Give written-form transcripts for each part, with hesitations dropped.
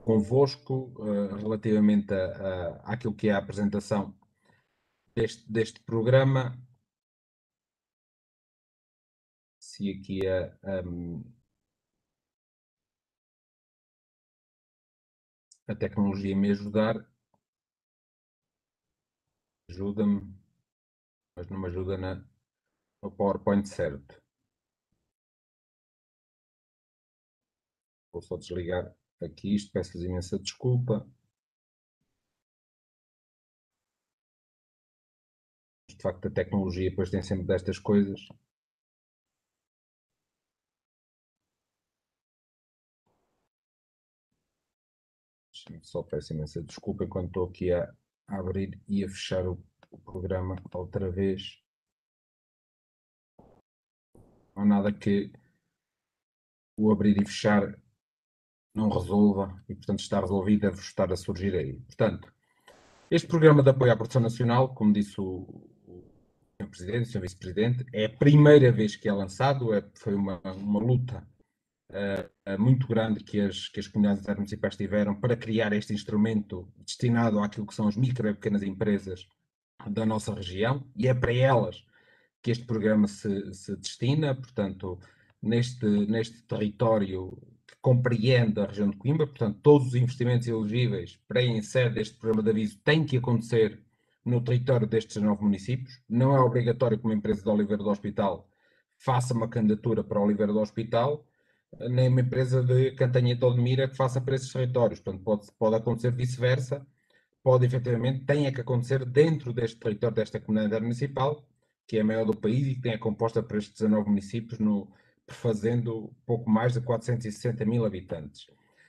convosco relativamente àquilo que é a apresentação deste programa. Se aqui a tecnologia me ajudar, ajuda-me, mas não me ajuda no PowerPoint certo. Vou só desligar aqui isto, peço-vos imensa desculpa. De facto, a tecnologia depois tem sempre destas coisas. Só peço imensa desculpa enquanto estou aqui a abrir e a fechar o programa outra vez. Não há nada que o abrir e fechar não resolva e, portanto, está resolvido, deve estar a surgir aí. Portanto, este programa de apoio à produção nacional, como disse o Sr. Presidente, o Sr. Vice-Presidente, é a primeira vez que é lançado, foi uma luta muito grande que as comunidades municipais tiveram para criar este instrumento destinado àquilo que são as micro e pequenas empresas da nossa região, e é para elas que este programa se destina. Portanto, neste território que compreende a região de Coimbra, portanto, todos os investimentos elegíveis para a sede deste programa de aviso têm que acontecer no território destes 19 municípios. Não é obrigatório que uma empresa de Oliveira do Hospital faça uma candidatura para Oliveira do Hospital, nem uma empresa de Cantanhete ou de Mira que faça para esses territórios. Portanto, pode acontecer vice-versa, pode efetivamente, tem que acontecer dentro deste território, desta comunidade municipal, que é a maior do país e que é composta por estes 19 municípios, fazendo pouco mais de 460 mil habitantes.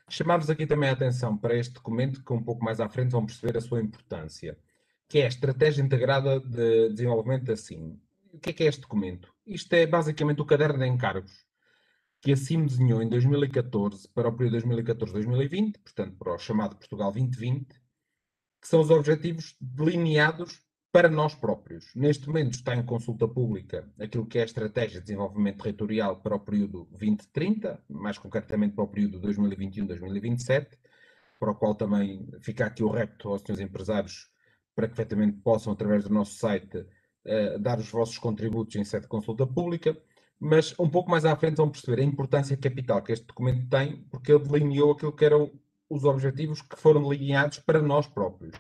Chamamos aqui também a atenção para este documento, que um pouco mais à frente vão perceber a sua importância, que é a Estratégia Integrada de Desenvolvimento da CIM. O que é este documento? Isto é basicamente o caderno de encargos que a CIM desenhou em 2014 para o período 2014-2020, portanto para o chamado Portugal 2020, que são os objetivos delineados para nós próprios. Neste momento está em consulta pública aquilo que é a Estratégia de Desenvolvimento Territorial para o período 2030, mais concretamente para o período 2021-2027, para o qual também fica aqui o repto aos senhores empresários para que efetivamente possam, através do nosso site, dar os vossos contributos em sede de consulta pública. Mas um pouco mais à frente vão perceber a importância capital que este documento tem, porque ele delineou aquilo que eram os objetivos que foram delineados para nós próprios.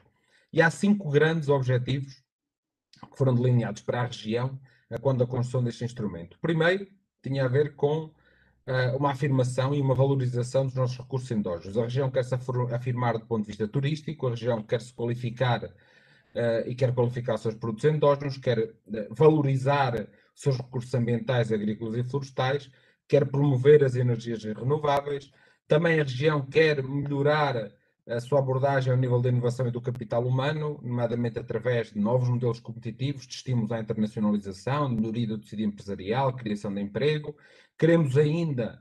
E há 5 grandes objetivos que foram delineados para a região quando a construção deste instrumento. O primeiro tinha a ver com uma afirmação e uma valorização dos nossos recursos endógenos. A região quer se afirmar do ponto de vista turístico, a região quer se qualificar e quer qualificar os seus produtos endógenos, quer valorizar os seus recursos ambientais, agrícolas e florestais, quer promover as energias renováveis. Também a região quer melhorar a sua abordagem ao nível da inovação e do capital humano, nomeadamente através de novos modelos competitivos, de estímulos à internacionalização, de melhoria do tecido empresarial, criação de emprego. Queremos ainda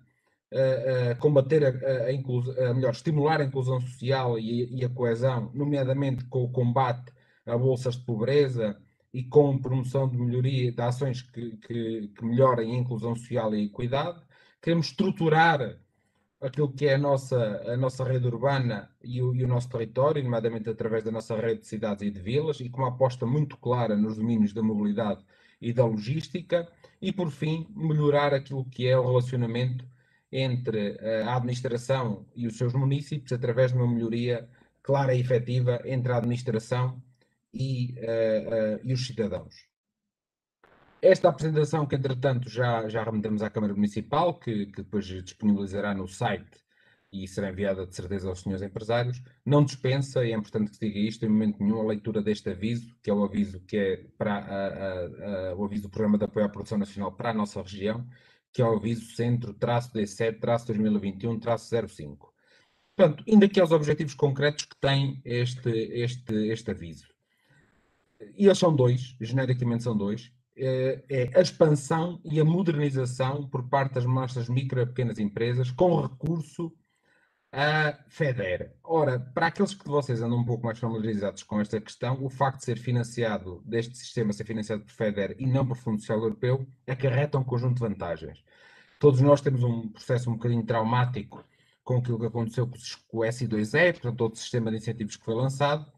combater estimular a inclusão social e a coesão, nomeadamente com o combate a bolsas de pobreza e com promoção de melhoria de ações que melhorem a inclusão social e a equidade. Queremos estruturar aquilo que é a nossa rede urbana e o nosso território, nomeadamente através da nossa rede de cidades e de vilas, e com uma aposta muito clara nos domínios da mobilidade e da logística. E, por fim, melhorar aquilo que é o relacionamento entre a administração e os seus municípios, através de uma melhoria clara e efetiva entre a administração e os cidadãos. Esta apresentação, que entretanto já remetemos à Câmara Municipal, que depois disponibilizará no site e será enviada de certeza aos senhores empresários, não dispensa, e é importante que se diga isto, em momento nenhum, a leitura deste aviso, que é o aviso que é para o aviso do Programa de Apoio à Produção Nacional para a nossa região, que é o aviso Centro-D7-2021-05. Portanto, indo aqui aos objetivos concretos que tem este aviso. E eles são dois, genericamente são dois. É a expansão e a modernização por parte das nossas micro e pequenas empresas com recurso à FEDER. Ora, para aqueles de vocês andam um pouco mais familiarizados com esta questão, o facto de ser financiado, deste sistema ser financiado por FEDER e não por Fundo Social Europeu, acarreta um conjunto de vantagens. Todos nós temos um processo um bocadinho traumático com aquilo que aconteceu com o SI2E, portanto, outro sistema de incentivos que foi lançado,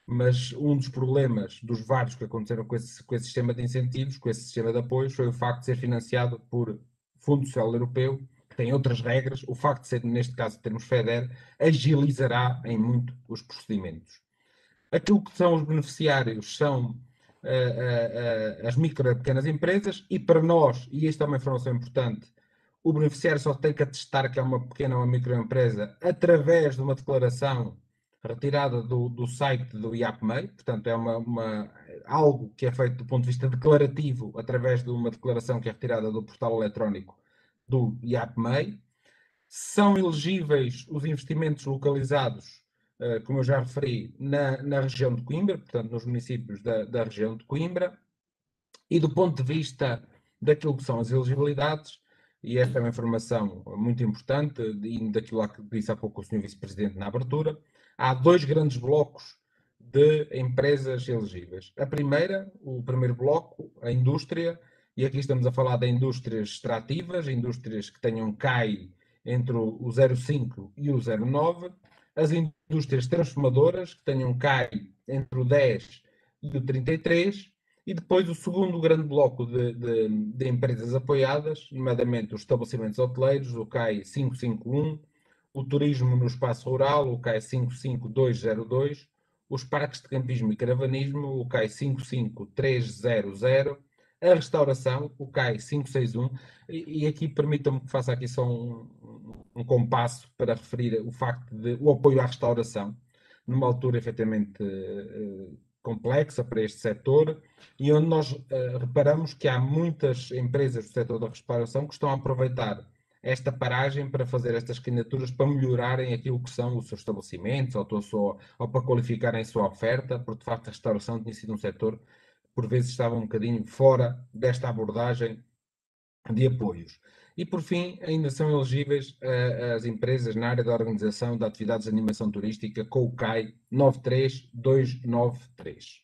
mas um dos problemas dos vários que aconteceram com esse sistema de incentivos, com esse sistema de apoios, foi o facto de ser financiado por Fundo Social Europeu, que tem outras regras. O facto de ser, neste caso, termos FEDER, agilizará em muito os procedimentos. Aquilo que são os beneficiários são as micro e pequenas empresas, e para nós, e isto é uma informação importante, o beneficiário só tem que atestar que é uma pequena ou uma microempresa através de uma declaração retirada do site do IAPMEI, portanto é algo que é feito do ponto de vista declarativo através de uma declaração que é retirada do portal eletrónico do IAPMEI. São elegíveis os investimentos localizados, como eu já referi, na região de Coimbra, portanto nos municípios da região de Coimbra, e do ponto de vista daquilo que são as elegibilidades, e esta é uma informação muito importante, e daquilo que disse há pouco o Sr. Vice-Presidente na abertura, há dois grandes blocos de empresas elegíveis. A primeira, o primeiro bloco, a indústria, e aqui estamos a falar de indústrias extrativas, indústrias que tenham CAI entre o 0,5 e o 0,9, as indústrias transformadoras, que tenham CAI entre o 10 e o 33, e depois o segundo grande bloco de empresas apoiadas, nomeadamente os estabelecimentos hoteleiros, o CAI 551, o turismo no espaço rural, o CAI 55202, os parques de campismo e caravanismo, o CAI 55300, a restauração, o CAI 561, e aqui permitam-me que faça aqui só um compasso para referir o facto de o apoio à restauração, numa altura efetivamente complexa para este setor, e onde nós reparamos que há muitas empresas do setor da restauração que estão a aproveitar esta paragem para fazer estas candidaturas para melhorarem aquilo que são os seus estabelecimentos ou para qualificarem a sua oferta, porque de facto a restauração tinha sido um setor que por vezes estava um bocadinho fora desta abordagem de apoios. E por fim, ainda são elegíveis as empresas na área da organização de atividades de animação turística com o CAI 93293.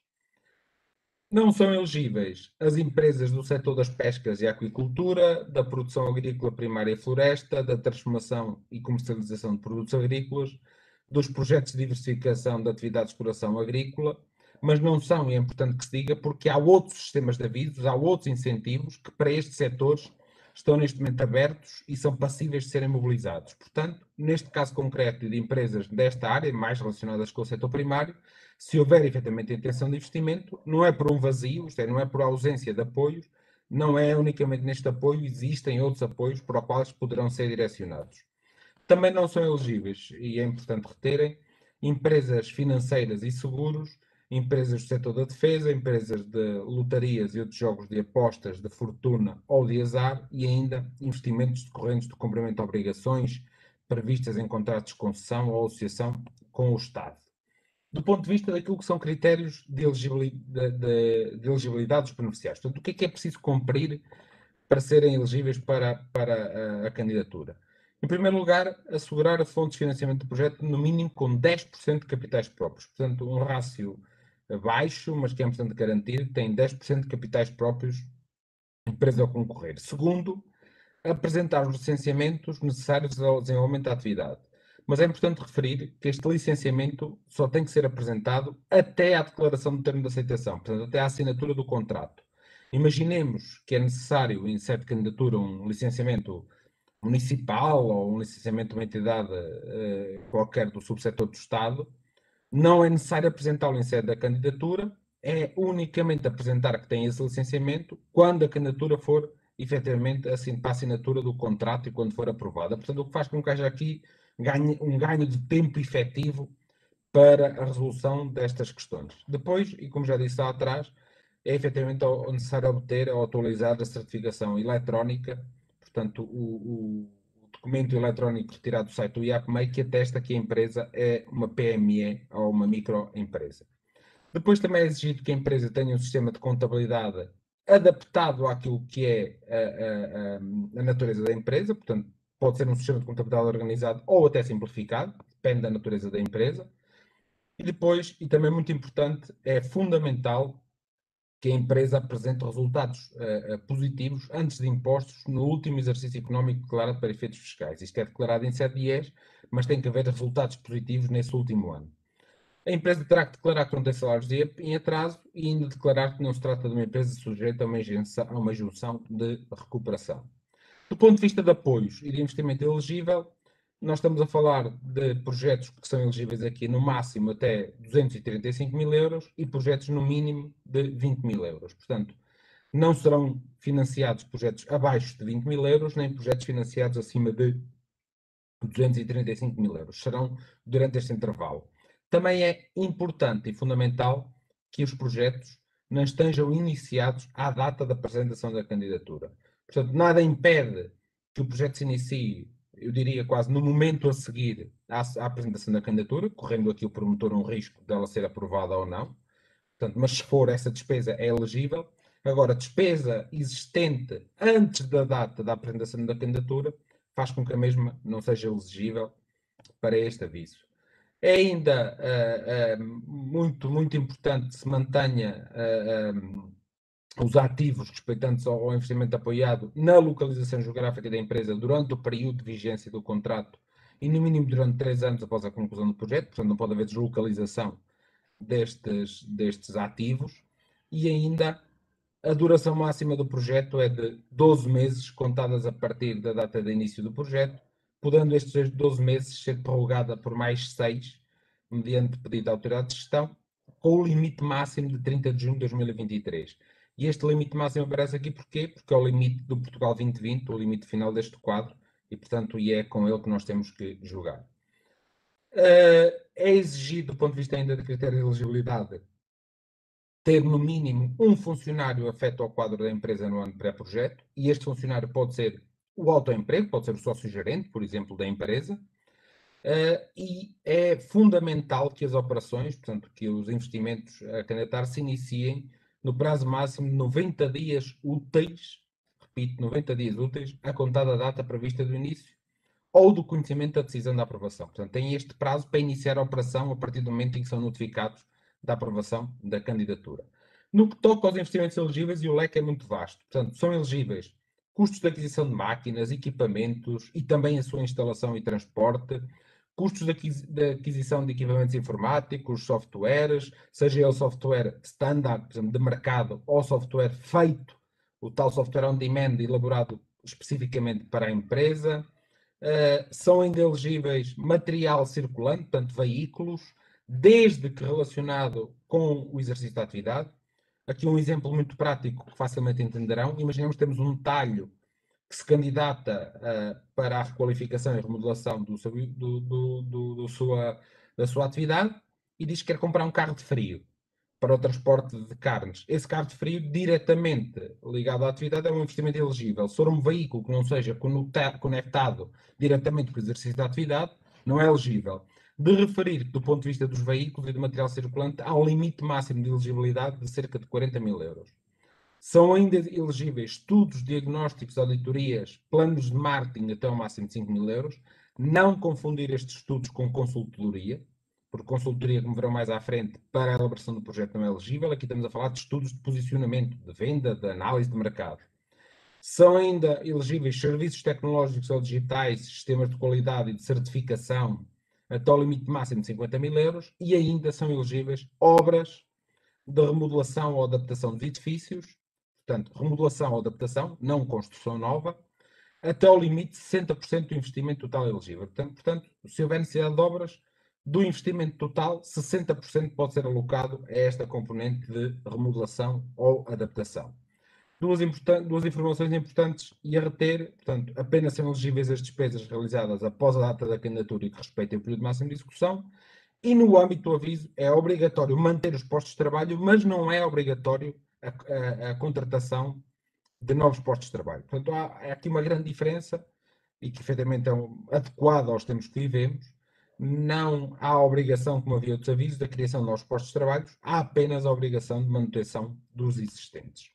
Não são elegíveis as empresas do setor das pescas e aquicultura, da produção agrícola primária e floresta, da transformação e comercialização de produtos agrícolas, dos projetos de diversificação da atividade de exploração agrícola, mas não são, e é importante que se diga, porque há outros sistemas de avisos, há outros incentivos que para estes setores estão neste momento abertos e são passíveis de serem mobilizados. Portanto, neste caso concreto de empresas desta área, mais relacionadas com o setor primário, se houver efetivamente intenção de investimento, não é por um vazio, isto é, não é por ausência de apoios, não é unicamente neste apoio, existem outros apoios para os quais poderão ser direcionados. Também não são elegíveis, e é importante reterem, empresas financeiras e seguros, empresas do setor da defesa, empresas de lotarias e outros jogos de apostas de fortuna ou de azar, e ainda investimentos decorrentes do cumprimento de obrigações previstas em contratos de concessão ou associação com o Estado. Do ponto de vista daquilo que são critérios de elegibilidade dos beneficiários. Portanto, o que é preciso cumprir para serem elegíveis para a candidatura? Em primeiro lugar, assegurar a fonte de financiamento do projeto no mínimo com 10% de capitais próprios. Portanto, um rácio baixo, mas que é importante garantir, tem 10% de capitais próprios empresa ao concorrer. Segundo, apresentar os licenciamentos necessários ao desenvolvimento da atividade. Mas é importante referir que este licenciamento só tem que ser apresentado até à declaração do termo de aceitação, portanto, até à assinatura do contrato. Imaginemos que é necessário, em sede de candidatura, um licenciamento municipal ou um licenciamento de uma entidade qualquer do subsetor do Estado. Não é necessário apresentá-lo em sede da candidatura, é unicamente apresentar que tem esse licenciamento quando a candidatura for efetivamente assim, para a assinatura do contrato e quando for aprovada. Portanto, o que faz com que haja aqui um ganho de tempo efetivo para a resolução destas questões. Depois, e como já disse lá atrás, é efetivamente necessário obter ou atualizar a certificação eletrónica, portanto, o documento eletrónico retirado do site do IAPMEI que atesta que a empresa é uma PME ou uma microempresa. Depois também é exigido que a empresa tenha um sistema de contabilidade adaptado àquilo que é a natureza da empresa, portanto, pode ser um sistema de contabilidade organizado ou até simplificado, depende da natureza da empresa. E depois, e também muito importante, é fundamental que a empresa apresente resultados positivos antes de impostos no último exercício económico declarado para efeitos fiscais. Isto é declarado em 7 dias, mas tem que haver resultados positivos nesse último ano. A empresa terá que declarar que não tem salários em atraso e ainda declarar que não se trata de uma empresa sujeita a uma junção de recuperação. Do ponto de vista de apoios e de investimento elegível, nós estamos a falar de projetos que são elegíveis aqui no máximo até 235 mil euros e projetos no mínimo de 20 mil euros. Portanto, não serão financiados projetos abaixo de 20 mil euros, nem projetos financiados acima de 235 mil euros. Serão durante este intervalo. Também é importante e fundamental que os projetos não estejam iniciados à data da apresentação da candidatura. Portanto, nada impede que o projeto se inicie, eu diria quase no momento a seguir à apresentação da candidatura, correndo aqui o promotor um risco dela ser aprovada ou não. Portanto, mas se for essa despesa é elegível. Agora, despesa existente antes da data da apresentação da candidatura faz com que a mesma não seja elegível para este aviso. É ainda muito importante que se mantenha os ativos respeitantes ao investimento apoiado na localização geográfica da empresa durante o período de vigência do contrato e no mínimo durante 3 anos após a conclusão do projeto, portanto não pode haver deslocalização destes ativos, e ainda a duração máxima do projeto é de 12 meses, contadas a partir da data de início do projeto, podendo estes 12 meses ser prorrogada por mais 6, mediante pedido da autoridade de gestão, com o limite máximo de 30 de junho de 2023. E este limite máximo aparece aqui porquê? Porque é o limite do Portugal 2020, o limite final deste quadro, e portanto é com ele que nós temos que julgar. É exigido, do ponto de vista ainda de critério de elegibilidade, ter no mínimo um funcionário afeto ao quadro da empresa no ano pré-projeto, e este funcionário pode ser o autoemprego, pode ser o sócio-gerente, por exemplo, da empresa, e é fundamental que as operações, portanto, que os investimentos a candidatar se iniciem no prazo máximo de 90 dias úteis, repito, 90 dias úteis, a contar da data prevista do início, ou do conhecimento da decisão da aprovação. Portanto, tem este prazo para iniciar a operação a partir do momento em que são notificados da aprovação da candidatura. No que toca aos investimentos elegíveis, e o leque é muito vasto. Portanto, são elegíveis custos de aquisição de máquinas, equipamentos e também a sua instalação e transporte, custos de aquisição de equipamentos informáticos, softwares, seja ele software standard, por exemplo, de mercado, ou software feito, o tal software on demand, elaborado especificamente para a empresa. São ainda elegíveis material circulante, portanto veículos, desde que relacionado com o exercício da atividade. Aqui um exemplo muito prático que facilmente entenderão. Imaginemos que temos um talho que se candidata para a requalificação e remodelação da sua atividade e diz que quer comprar um carro de frio para o transporte de carnes. Esse carro de frio, diretamente ligado à atividade, é um investimento elegível. Se for um veículo que não seja conectado diretamente com o exercício da atividade, não é elegível. De referir que, do ponto de vista dos veículos e do material circulante, há um limite máximo de elegibilidade de cerca de 40 mil euros. São ainda elegíveis estudos, diagnósticos, auditorias, planos de marketing até ao máximo de 5 mil euros. Não confundir estes estudos com consultoria, porque consultoria, como verão mais à frente, para a elaboração do projeto não é elegível. Aqui estamos a falar de estudos de posicionamento, de venda, de análise de mercado. São ainda elegíveis serviços tecnológicos ou digitais, sistemas de qualidade e de certificação, até ao limite máximo de 50 mil euros. E ainda são elegíveis obras de remodelação ou adaptação de edifícios, portanto, remodelação ou adaptação, não construção nova, até ao limite de 60% do investimento total elegível. Portanto, se houver necessidade de obras, do investimento total, 60% pode ser alocado a esta componente de remodelação ou adaptação. Duas informações importantes e a reter, portanto, apenas são elegíveis as despesas realizadas após a data da candidatura e que respeitem o período máximo de execução. E no âmbito do aviso, é obrigatório manter os postos de trabalho, mas não é obrigatório a contratação de novos postos de trabalho. Portanto, há aqui uma grande diferença e que efetivamente é adequada aos tempos que vivemos. Não há obrigação, como havia outros avisos, da criação de novos postos de trabalho, há apenas a obrigação de manutenção dos existentes.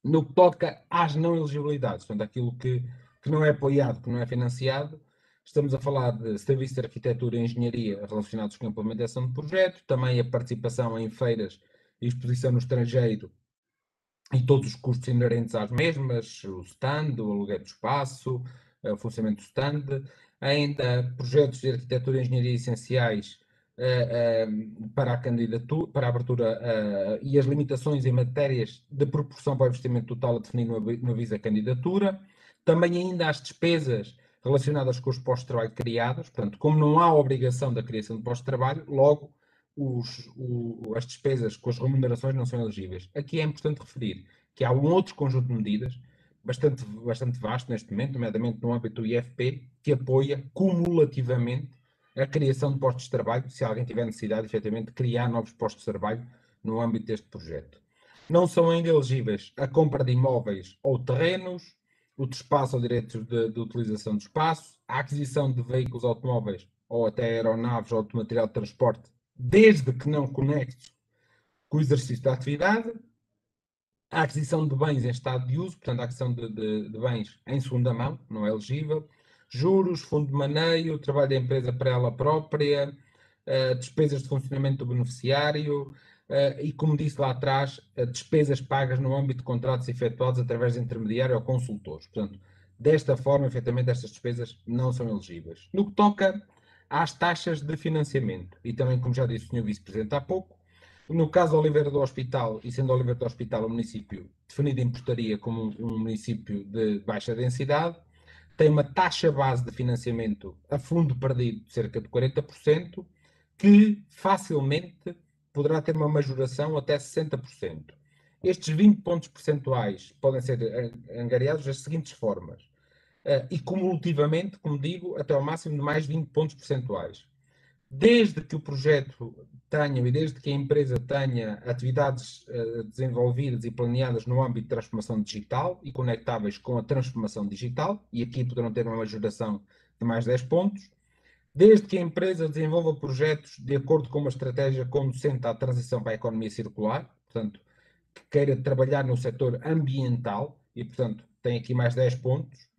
No que toca às não elegibilidades, portanto, aquilo que não é apoiado, que não é financiado, estamos a falar de serviços de arquitetura e engenharia relacionados com a implementação do projeto, também a participação em feiras e exposição no estrangeiro e todos os custos inerentes às mesmas, o stand, o aluguer do espaço, o funcionamento do stand, ainda projetos de arquitetura e engenharia essenciais para a candidatura, para a abertura e as limitações em matérias de proporção para o investimento total a definir no aviso da candidatura. Também ainda as despesas relacionadas com os postos de trabalho criados, portanto, como não há obrigação da criação de postos de trabalho, logo as despesas com as remunerações não são elegíveis. Aqui é importante referir que há um outro conjunto de medidas bastante vasto neste momento, nomeadamente no âmbito do IFP, que apoia cumulativamente a criação de postos de trabalho, se alguém tiver necessidade, efetivamente, de criar novos postos de trabalho no âmbito deste projeto. Não são ainda elegíveis a compra de imóveis ou terrenos, o despacho ou direitos de utilização do espaço, a aquisição de veículos automóveis ou até aeronaves ou de material de transporte, desde que não conecte com o exercício da atividade, a aquisição de bens em estado de uso, portanto, a aquisição de bens em segunda mão, não é elegível, juros, fundo de maneio, trabalho da empresa para ela própria, despesas de funcionamento do beneficiário e, como disse lá atrás, despesas pagas no âmbito de contratos efetuados através de intermediário ou consultores. Portanto, desta forma, efetivamente, estas despesas não são elegíveis. No que toca às taxas de financiamento, e também, como já disse o Sr. Vice-Presidente há pouco, no caso de Oliveira do Hospital, e sendo Oliveira do Hospital um município definido em portaria como um município de baixa densidade, tem uma taxa base de financiamento a fundo perdido de cerca de 40%, que facilmente poderá ter uma majoração até 60%. Estes 20 pontos percentuais podem ser angariados das seguintes formas, e cumulativamente, como digo, até ao máximo de mais 20 pontos percentuais. Desde que o projeto tenha e desde que a empresa tenha atividades desenvolvidas e planeadas no âmbito de transformação digital e conectáveis com a transformação digital, e aqui poderão ter uma majoração de mais 10 pontos, desde que a empresa desenvolva projetos de acordo com uma estratégia conducente à transição para a economia circular, portanto, que queira trabalhar no setor ambiental, e, portanto, tem aqui mais 10 pontos,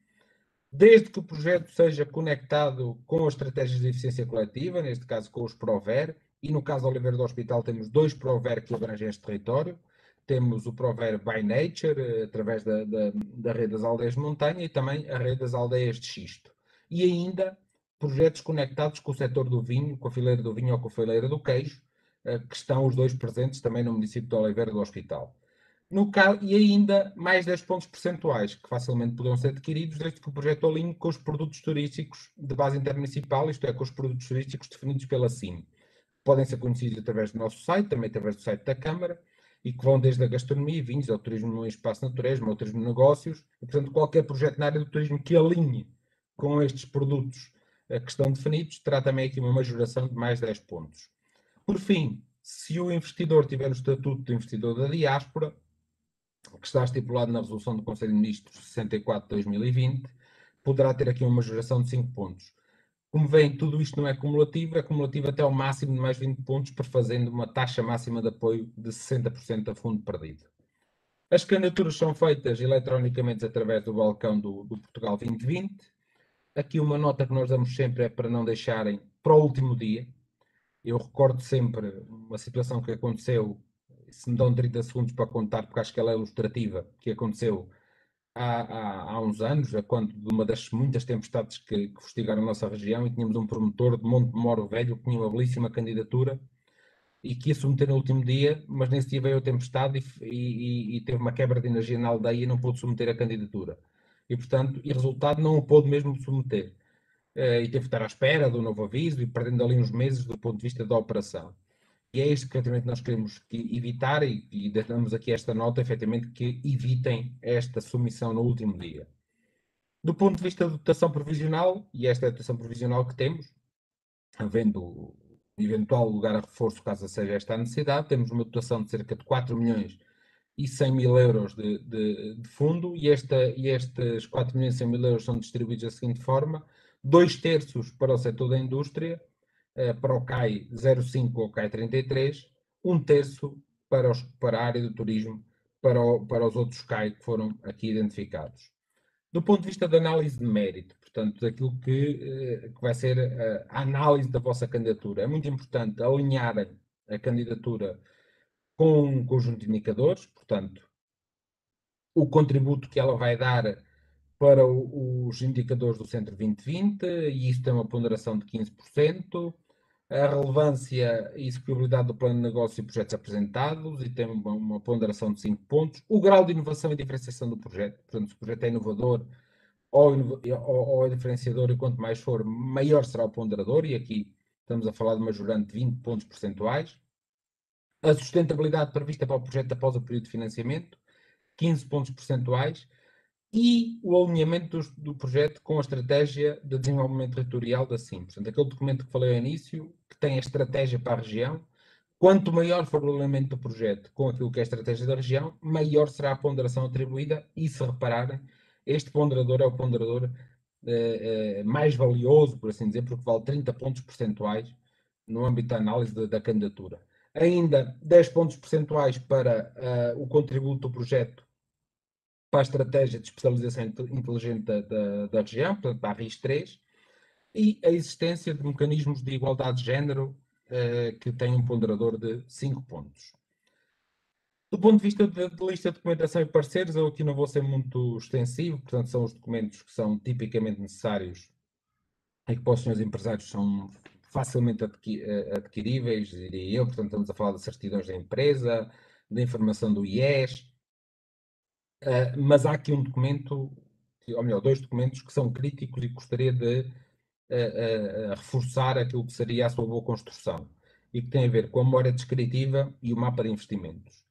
desde que o projeto seja conectado com as estratégias de eficiência coletiva, neste caso com os PROVER, e no caso do Oliveira do Hospital temos dois PROVER que abrangem este território. Temos o PROVER by Nature, através da rede das aldeias de montanha, e também a rede das aldeias de xisto. E ainda projetos conectados com o setor do vinho, com a fileira do vinho ou com a fileira do queijo, que estão os dois presentes também no município de Oliveira do Hospital. No caso, e ainda mais 10 pontos percentuais, que facilmente poderão ser adquiridos desde que o projeto alinhe com os produtos turísticos de base intermunicipal, isto é, com os produtos turísticos definidos pela CIM. Podem ser conhecidos através do nosso site, também através do site da Câmara, e que vão desde a gastronomia, vinhos, ao turismo em espaço naturismo, ao turismo de negócios, e, portanto, qualquer projeto na área do turismo que alinhe com estes produtos que estão definidos, terá também aqui uma majoração de mais 10 pontos. Por fim, se o investidor tiver o estatuto de investidor da diáspora, que está estipulado na resolução do Conselho de Ministros 64/2020, poderá ter aqui uma majoração de 5 pontos. Como veem, tudo isto não é cumulativo até ao máximo de mais 20 pontos, prefazendo uma taxa máxima de apoio de 60% a fundo perdido. As candidaturas são feitas eletronicamente através do balcão do Portugal 2020. Aqui uma nota que nós damos sempre é para não deixarem para o último dia. Eu recordo sempre uma situação que aconteceu, se me dão 30 segundos para contar, porque acho que ela é ilustrativa, que aconteceu há uns anos, quando de uma das muitas tempestades que fustigaram a nossa região, e tínhamos um promotor de Monte de Moro Velho que tinha uma belíssima candidatura e que ia submeter no último dia, mas nesse dia veio a tempestade e teve uma quebra de energia na aldeia e não pôde submeter a candidatura. E, portanto, e resultado, não o pôde mesmo submeter. E teve que estar à espera do novo aviso e perdendo ali uns meses do ponto de vista da operação. E é isto que efetivamente nós queremos evitar e damos aqui esta nota, efetivamente, que evitem esta submissão no último dia. Do ponto de vista de dotação provisional, e esta é a dotação provisional que temos, havendo eventual lugar a reforço caso seja esta a necessidade, temos uma dotação de cerca de 4 milhões e 100 mil euros de fundo, e estes 4 milhões e 100 mil euros são distribuídos da seguinte forma: 2/3 para o setor da indústria, para o CAI 05 ou CAI 33, 1/3 para a área do turismo, para os outros CAI que foram aqui identificados. Do ponto de vista da análise de mérito, portanto, daquilo que vai ser a análise da vossa candidatura, é muito importante alinharem a candidatura com um conjunto de indicadores, portanto, o contributo que ela vai dar para os indicadores do Centro 2020, e isso tem uma ponderação de 15%, a relevância e execuibilidade do plano de negócio e projetos apresentados, e tem uma ponderação de 5 pontos, o grau de inovação e diferenciação do projeto, portanto, se o projeto é inovador ou é diferenciador, e quanto mais for, maior será o ponderador, e aqui estamos a falar de uma jurante de 20 pontos percentuais. A sustentabilidade prevista para o projeto após o período de financiamento, 15 pontos percentuais, e o alinhamento do projeto com a estratégia de desenvolvimento territorial da CIM. Portanto, aquele documento que falei ao início, que tem a estratégia para a região, quanto maior for o alinhamento do projeto com aquilo que é a estratégia da região, maior será a ponderação atribuída, e se repararem, este ponderador é o ponderador mais valioso, por assim dizer, porque vale 30 pontos percentuais no âmbito da análise da candidatura. Ainda 10 pontos percentuais para o contributo do projeto para a estratégia de especialização inteligente da região, portanto, para a RIS3, e a existência de mecanismos de igualdade de género que têm um ponderador de 5 pontos. Do ponto de vista de lista de documentação e parceiros, eu aqui não vou ser muito extensivo, portanto, são os documentos que são tipicamente necessários e que para os senhores empresários são facilmente adquiríveis, diria eu. Portanto, estamos a falar de certidões da empresa, da informação do IES, mas há aqui um documento, ou melhor, dois documentos que são críticos e gostaria de reforçar aquilo que seria a sua boa construção, e que tem a ver com a memória descritiva e o mapa de investimentos.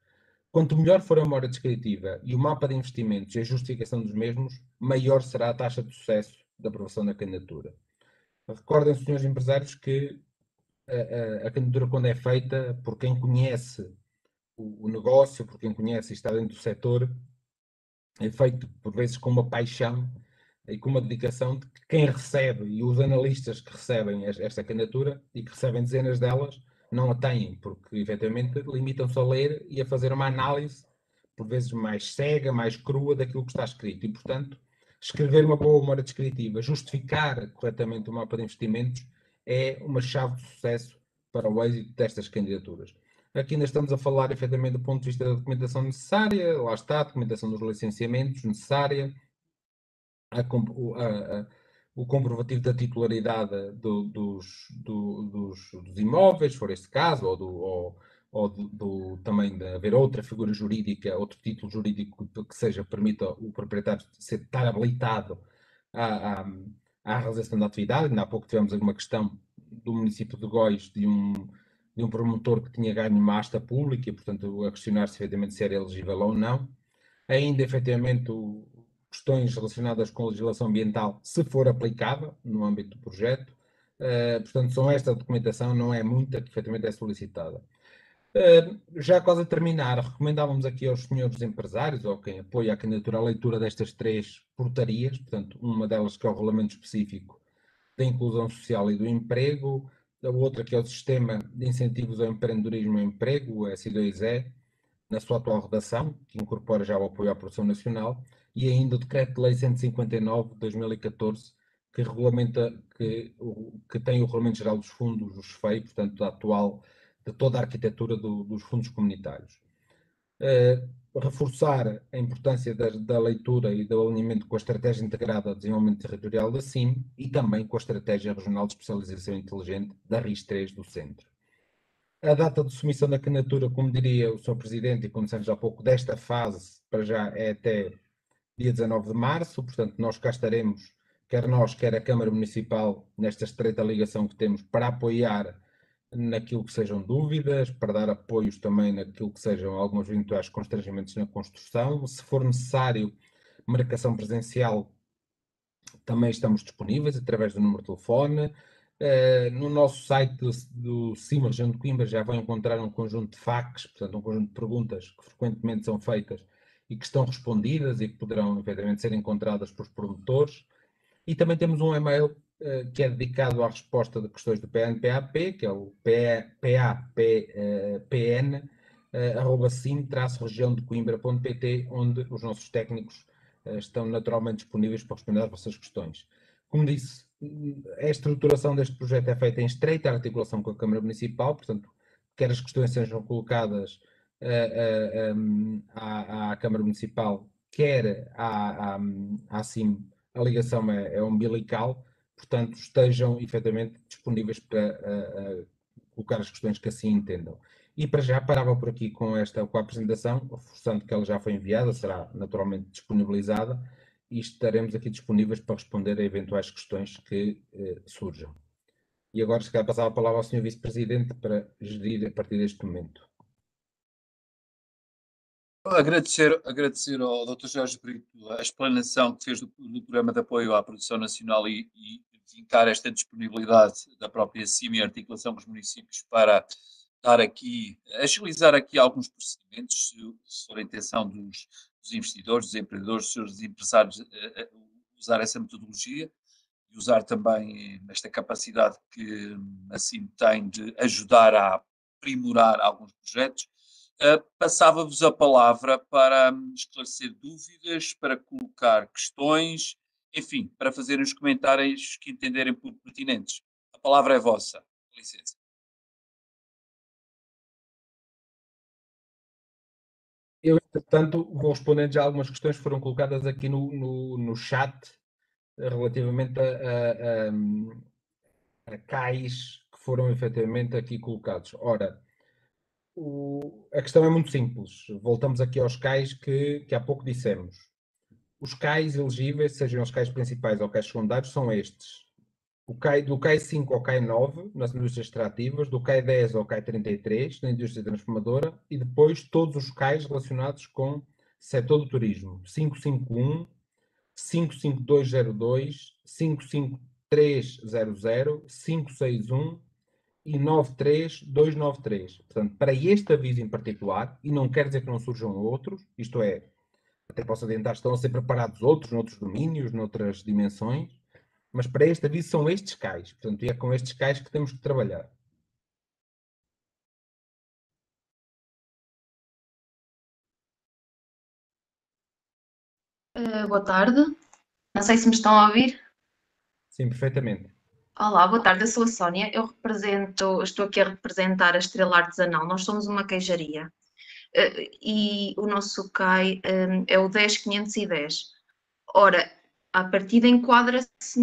Quanto melhor for a memória descritiva e o mapa de investimentos e a justificação dos mesmos, maior será a taxa de sucesso da aprovação da candidatura. Recordem, senhores empresários, que a candidatura, quando é feita por quem conhece o negócio, por quem conhece e está dentro do setor, é feito por vezes com uma paixão e com uma dedicação de que quem recebe, e os analistas que recebem esta candidatura e que recebem dezenas delas, não a têm, porque efetivamente limitam-se a ler e a fazer uma análise, por vezes mais cega, mais crua daquilo que está escrito. E, portanto, escrever uma boa memória descritiva, justificar corretamente o mapa de investimentos, é uma chave de sucesso para o êxito destas candidaturas. Aqui ainda estamos a falar, efetivamente, do ponto de vista da documentação necessária, lá está, a documentação dos licenciamentos necessária, o comprovativo da titularidade dos imóveis, se for este caso, também de haver outra figura jurídica, outro título jurídico que seja, permita o proprietário estar habilitado à, à, à realização da atividade. Ainda há pouco tivemos uma questão do município de Góis, de um promotor que tinha ganho uma asta pública e, portanto, a questionar-se efetivamente se era elegível ou não. Ainda, efetivamente, questões relacionadas com a legislação ambiental, se for aplicável no âmbito do projeto. Portanto, são esta documentação, não é muita, que efetivamente é solicitada. Já quase a terminar, recomendávamos aqui aos senhores empresários, ou quem apoia a candidatura, a leitura destas três portarias, portanto, uma delas que é o regulamento específico da inclusão social e do emprego, a outra que é o sistema de incentivos ao empreendedorismo e ao emprego, o S2E, na sua atual redação, que incorpora já o apoio à produção nacional, e ainda o Decreto-Lei 159 de 2014, que regulamenta, que tem o Regulamento Geral dos Fundos, os FEI, portanto, de toda a arquitetura dos fundos comunitários. Reforçar a importância da leitura e do alinhamento com a Estratégia Integrada de Desenvolvimento Territorial da CIM e também com a Estratégia Regional de Especialização Inteligente da RIS3 do Centro. A data de submissão da candidatura, como diria o Sr. Presidente, e como dissemos há pouco, desta fase, para já, é até dia 19 de março, portanto, nós cá estaremos, quer nós, quer a Câmara Municipal, nesta estreita ligação que temos, para apoiar naquilo que sejam dúvidas, para dar apoios também naquilo que sejam alguns eventuais constrangimentos na construção. Se for necessário marcação presencial, também estamos disponíveis através do número de telefone. No nosso site do CIMA Região de Coimbra já vão encontrar um conjunto de FAQs, portanto um conjunto de perguntas que frequentemente são feitas e que estão respondidas e que poderão efetivamente ser encontradas pelos promotores. E também temos um e-mail que é dedicado à resposta de questões do PNPAP, que é o papn@sim-região-de-coimbra.pt, onde os nossos técnicos estão naturalmente disponíveis para responder às vossas questões. Como disse, a estruturação deste projeto é feita em estreita articulação com a Câmara Municipal, portanto, quer as questões sejam colocadas à Câmara Municipal, quer assim, a ligação é umbilical, portanto, estejam efetivamente disponíveis para colocar as questões que assim entendam. E para já parava por aqui com a apresentação, reforçando que ela já foi enviada, será naturalmente disponibilizada, e estaremos aqui disponíveis para responder a eventuais questões que surjam. E agora, se calhar, passava a palavra ao Sr. Vice-Presidente para gerir a partir deste momento. Agradecer ao Dr. Jorge Brito a explanação que fez do Programa de Apoio à Produção Nacional e vincar esta disponibilidade da própria CIM e articulação com os municípios para dar aqui, agilizar aqui alguns procedimentos, se for a intenção dos investidores, dos empreendedores, dos seus empresários, usar essa metodologia e usar também esta capacidade que a CIM tem de ajudar a aprimorar alguns projetos. Passava-vos a palavra para esclarecer dúvidas, para colocar questões, enfim, para fazerem os comentários que entenderem por pertinentes. A palavra é vossa. Com licença. Eu, entretanto, vou respondendo já algumas questões que foram colocadas aqui no chat relativamente a CAIs que foram efetivamente aqui colocados. Ora, a questão é muito simples. Voltamos aqui aos CAIs que há pouco dissemos. Os CAIs elegíveis, sejam os CAIs principais ou CAIs secundários, são estes. Do CAI 5 ao CAI 9, nas indústrias extrativas, do CAI 10 ao CAI 33, na indústria transformadora, e depois todos os CAIs relacionados com o setor do turismo. 551, 55202, 55300, 561 e 93293. Portanto, para este aviso em particular, e não quer dizer que não surjam outros, isto é, até posso adiantar, estão a ser preparados outros, noutros domínios, noutras dimensões, mas para este aviso são estes CAIs. Portanto, é com estes CAIs que temos que trabalhar. Boa tarde, não sei se me estão a ouvir. Sim, perfeitamente. Olá, boa tarde, eu sou a Sónia, estou aqui a representar a Estrela Artesanal, nós somos uma queijaria e o nosso CAI é o 10510. Ora, a partida enquadra-se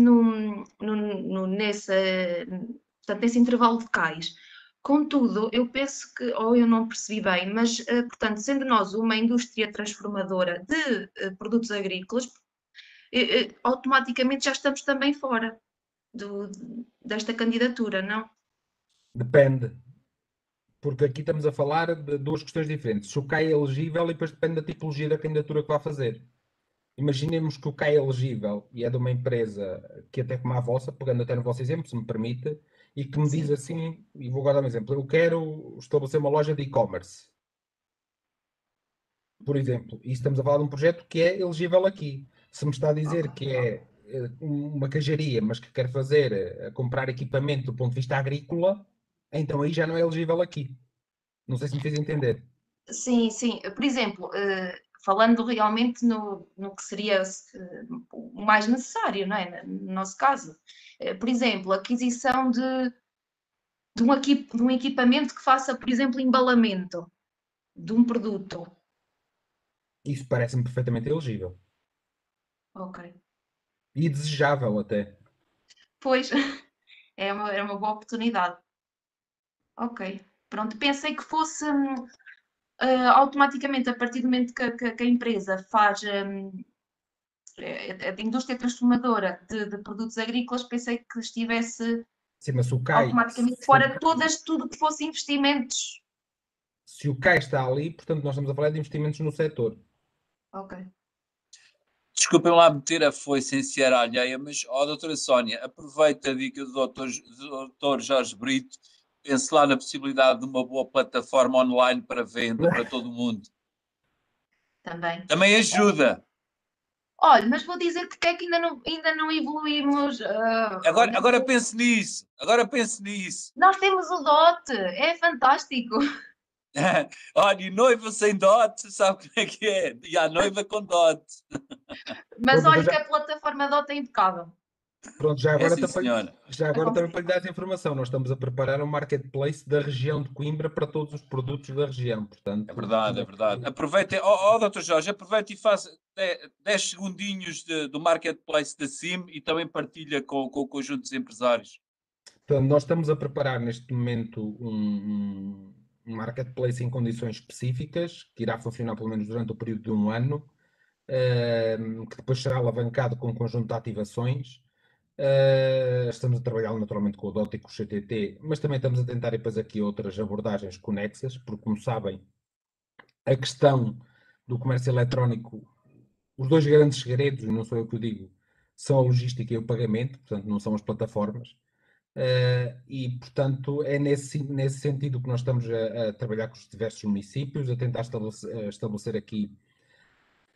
nesse intervalo de CAIs. Contudo, eu penso que, ou eu não percebi bem, mas, portanto, sendo nós uma indústria transformadora de produtos agrícolas, automaticamente já estamos também fora desta candidatura, não? Depende. Porque aqui estamos a falar de duas questões diferentes. Se o CAI é elegível e depois depende da tipologia da candidatura que vai fazer. Imaginemos que o CAI é elegível e é de uma empresa que até como a vossa, pegando até no vosso exemplo, se me permite, e que me diz assim, e vou agora dar um exemplo, eu quero estabelecer uma loja de e-commerce. Por exemplo, e estamos a falar de um projeto que é elegível aqui. Se me está a dizer que é uma queijaria, mas que quer fazer, comprar equipamento do ponto de vista agrícola, então aí já não é elegível aqui. Não sei se me fez entender. Sim, sim. Por exemplo, falando realmente no que seria o mais necessário, não é? No nosso caso. Por exemplo, a aquisição de um equipamento que faça, por exemplo, embalamento de um produto. Isso parece-me perfeitamente elegível. Ok. E desejável até. Pois, é uma boa oportunidade. Ok. Pronto, pensei que fosse automaticamente, a partir do momento que a empresa faz a indústria transformadora de produtos agrícolas, pensei que estivesse Sim, mas se o CAI, automaticamente fora tudo que fosse investimentos. se o CAI está ali, portanto nós estamos a falar de investimentos no setor. Ok. Desculpem lá meter a foice em seara alheia, mas, doutora Sónia, aproveita a dica do doutor Jorge Brito, pense lá na possibilidade de uma boa plataforma online para venda para todo o mundo. Também. Também ajuda. Olha, mas vou dizer que é que ainda não evoluímos. Agora pense nisso. Agora pense nisso. Nós temos o DOT, é fantástico. Olha, e noiva sem dote, sabe como é que é? E a noiva com dote. Mas Pronto, olha que a plataforma DOT é impecável. Pronto, já É agora, sim, senhora. também para lhe dar essa informação, nós estamos a preparar um marketplace da região de Coimbra para todos os produtos da região, portanto... É verdade, é verdade. Aproveite, Dr. Jorge, aproveite e faça 10 segundinhos do marketplace da CIM e também partilha com o conjunto dos empresários. Portanto, nós estamos a preparar neste momento um marketplace em condições específicas, que irá funcionar pelo menos durante o período de um ano, que depois será alavancado com um conjunto de ativações. Estamos a trabalhar naturalmente com o DOT e com o CTT, mas também estamos a tentar depois aqui outras abordagens conexas, porque como sabem, a questão do comércio eletrónico, os dois grandes segredos, e não sou eu que o digo, são a logística e o pagamento, portanto não são as plataformas. E, portanto, é nesse sentido que nós estamos a trabalhar com os diversos municípios, a tentar estabelecer aqui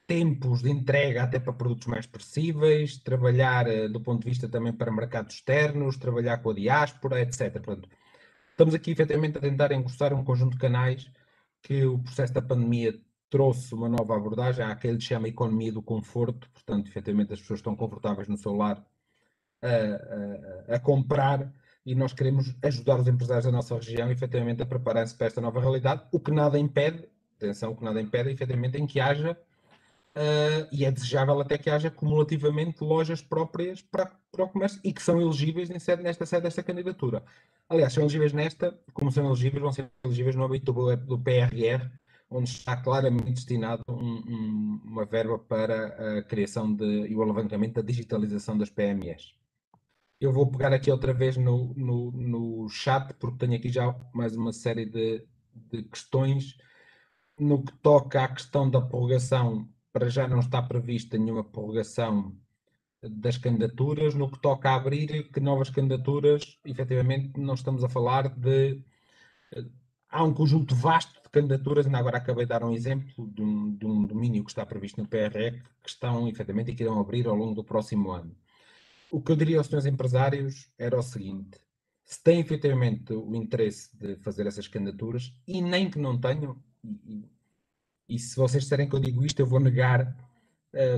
tempos de entrega até para produtos mais perecíveis, trabalhar do ponto de vista também para mercados externos, trabalhar com a diáspora, etc. Portanto, estamos aqui efetivamente a tentar engrossar um conjunto de canais que o processo da pandemia trouxe uma nova abordagem, há aquele que chama economia do conforto, portanto, efetivamente as pessoas estão confortáveis no seu lar a comprar e nós queremos ajudar os empresários da nossa região efetivamente a prepararem-se para esta nova realidade, o que nada impede, atenção, o que nada impede efetivamente em que haja e é desejável até que haja cumulativamente lojas próprias para o comércio e que são elegíveis nesta sede desta candidatura. Aliás, são elegíveis nesta, como são elegíveis, vão ser elegíveis no âmbito do PRR, onde está claramente destinado uma verba para a criação e o alavancamento da digitalização das PMEs. Eu vou pegar aqui outra vez no chat, porque tenho aqui já mais uma série de questões. No que toca à questão da prorrogação, para já não está prevista nenhuma prorrogação das candidaturas. No que toca a abrir que novas candidaturas, efetivamente não estamos a falar de... Há um conjunto vasto de candidaturas, ainda agora acabei de dar um exemplo de um domínio que está previsto no PRE, que estão efetivamente e que irão abrir ao longo do próximo ano. O que eu diria aos senhores empresários era o seguinte: se têm efetivamente o interesse de fazer essas candidaturas, e nem que não tenham, e se vocês disserem que eu digo isto, eu vou negar,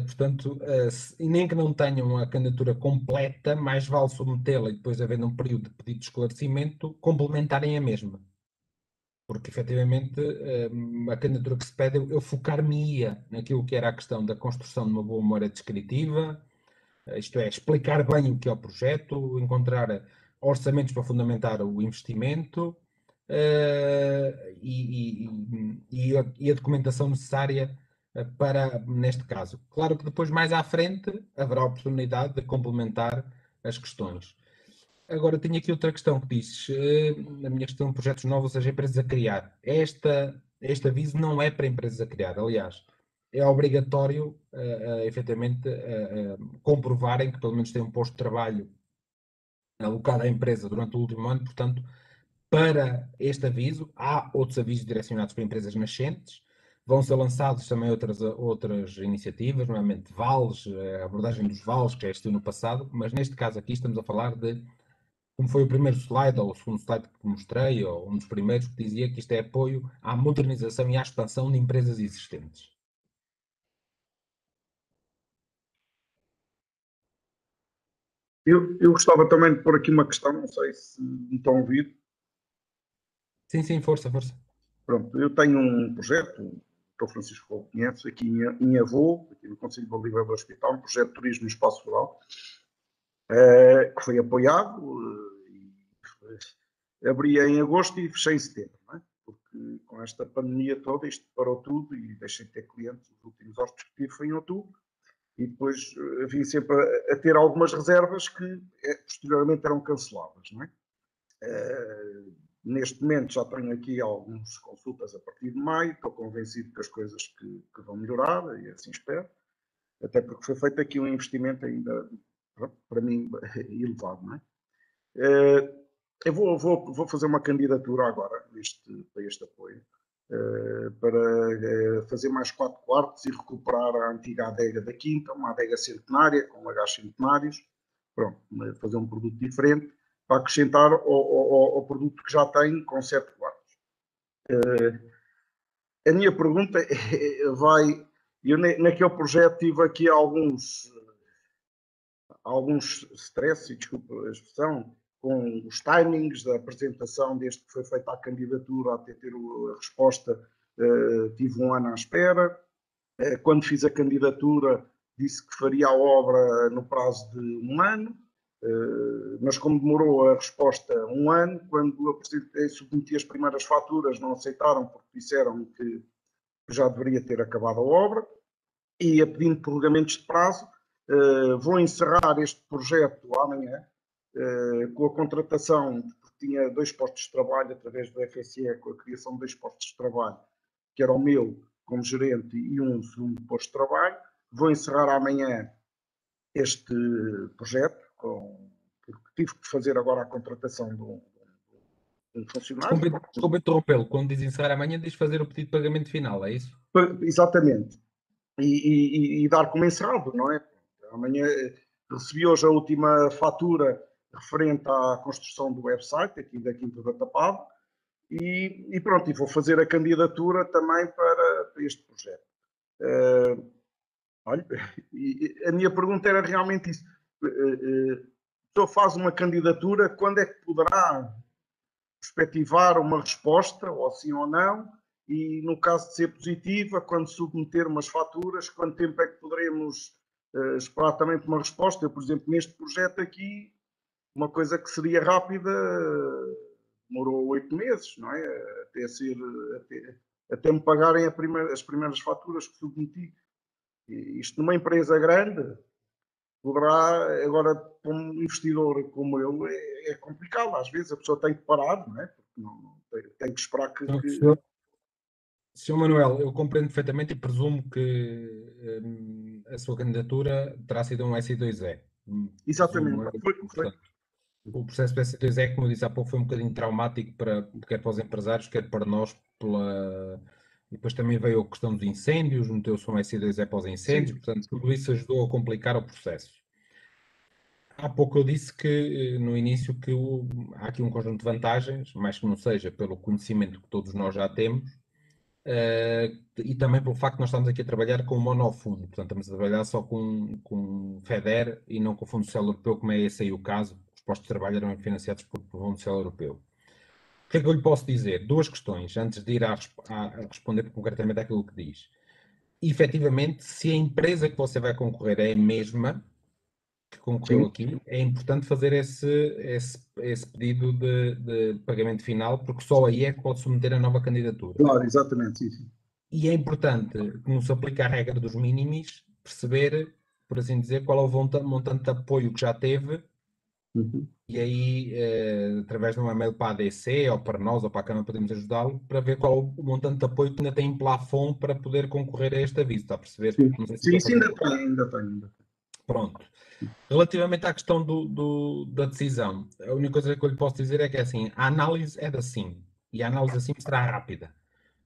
portanto, e nem que não tenham a candidatura completa, mais vale submetê-la e depois, havendo um período de pedido de esclarecimento, complementarem a mesma. Porque, efetivamente, a candidatura que se pede, eu focar-me-ia naquilo que era a questão da construção de uma boa memória descritiva, isto é, explicar bem o que é o projeto, encontrar orçamentos para fundamentar o investimento e a documentação necessária para, neste caso. Claro que depois, mais à frente, haverá oportunidade de complementar as questões. Agora, tenho aqui outra questão que dizes, na minha questão de projetos novos, ou seja, empresas a criar. Este aviso não é para empresas a criar, aliás, é obrigatório, efetivamente, comprovarem que pelo menos têm um posto de trabalho alocado à empresa durante o último ano. Portanto, para este aviso, há outros avisos direcionados para empresas nascentes, vão ser lançados também outras iniciativas, nomeadamente vales, a abordagem dos vales, que já existiu no passado, mas neste caso aqui estamos a falar de, como foi o primeiro slide, ou o segundo slide que mostrei, ou um dos primeiros, que dizia que isto é apoio à modernização e à expansão de empresas existentes. Eu gostava também de pôr aqui uma questão, não sei se me estão a ouvir. Sim, sim, força, força. Pronto, eu tenho um projeto, que o Francisco conhece, aqui em Avô, aqui no Conselho de Valdivia do Hospital, um projeto de turismo no espaço rural, que foi apoiado, abri em agosto e fechei em setembro, não é? Porque com esta pandemia toda, isto parou tudo e deixei de ter clientes. Os últimos hóspedes que tive foi em outubro. E depois vim sempre a ter algumas reservas que posteriormente eram canceladas, não é? Neste momento já tenho aqui algumas consultas a partir de maio, estou convencido que as coisas que vão melhorar, e assim espero, até porque foi feito aqui um investimento ainda, para mim, elevado, não é? Eu vou fazer uma candidatura agora para este apoio, para fazer mais 4 quartos e recuperar a antiga adega da Quinta, uma adega centenária, com lagares centenários, pronto, fazer um produto diferente, para acrescentar ao produto que já tem com 7 quartos. A minha pergunta vai... Eu naquele projeto tive aqui alguns alguns stress, e desculpa a expressão, com os timings da apresentação, desde que foi feita a candidatura até ter a resposta, tive um ano à espera. Quando fiz a candidatura, disse que faria a obra no prazo de um ano, mas como demorou a resposta um ano, quando apresentei, submeti as primeiras faturas, não aceitaram porque disseram que já deveria ter acabado a obra, e a pedindo prorrogamentos de prazo, vou encerrar este projeto amanhã, com a contratação, porque tinha 2 postos de trabalho através do FSE, com a criação de 2 postos de trabalho, que era o meu como gerente e um segundo posto de trabalho. Vou encerrar amanhã este projeto, porque tive que fazer agora a contratação de um funcionário. Desculpa interrompê-lo, quando diz encerrar amanhã, diz fazer o pedido de pagamento final, é isso? Exatamente. E dar como encerrado, não é? Amanhã recebi hoje a última fatura referente à construção do website aqui da Quinta da Tapada e pronto, e vou fazer a candidatura também para este projeto. Olha, a minha pergunta era realmente isso. A pessoa faz uma candidatura, quando é que poderá perspectivar uma resposta, ou sim ou não? E no caso de ser positiva, quando submeter umas faturas, quanto tempo é que poderemos esperar também por uma resposta? Eu, por exemplo, neste projeto aqui, uma coisa que seria rápida, demorou 8 meses, não é? Até me pagarem as primeiras faturas que submeti. E isto numa empresa grande, poderá, agora, para um investidor como eu, é complicado. Às vezes a pessoa tem que parar, não é? Porque não tem que esperar que... Sr. Manuel, eu compreendo perfeitamente e presumo que a sua candidatura terá sido um SI2E. Exatamente. Foi. O processo do SI2E, como eu disse há pouco, foi um bocadinho traumático quer para os empresários, quer para nós. E depois também veio a questão dos incêndios, meteu-se um SI2E para os incêndios, portanto, tudo isso ajudou a complicar o processo. Há pouco eu disse que, no início, que há aqui um conjunto de vantagens, mais que não seja pelo conhecimento que todos nós já temos, e também pelo facto de nós estamos aqui a trabalhar com o monofundo, portanto estamos a trabalhar só com FEDER e não com o Fundo Social Europeu, como é esse aí o caso. Os postos de trabalho eram financiados por Fundo Social Europeu. O que é que eu lhe posso dizer? 2 questões, antes de ir a responder concretamente àquilo que diz. Efetivamente, se a empresa que você vai concorrer é a mesma que concorreu aqui, é importante fazer esse pedido de pagamento final, porque só aí é que pode submeter a nova candidatura. Claro, exatamente, sim. E é importante, como se aplica a regra dos mínimos, perceber, por assim dizer, qual é o montante de apoio que já teve, e aí, através de um e-mail para a ADC, ou para nós, ou para a Câmara, podemos ajudá-lo, para ver qual é o montante de apoio que ainda tem em plafond para poder concorrer a este aviso, está a perceber? Sim, Não sei se sim, ainda tem. Pronto. Relativamente à questão da decisão, a única coisa que eu lhe posso dizer é que assim, a análise é da SIM, e a análise da SIM será rápida.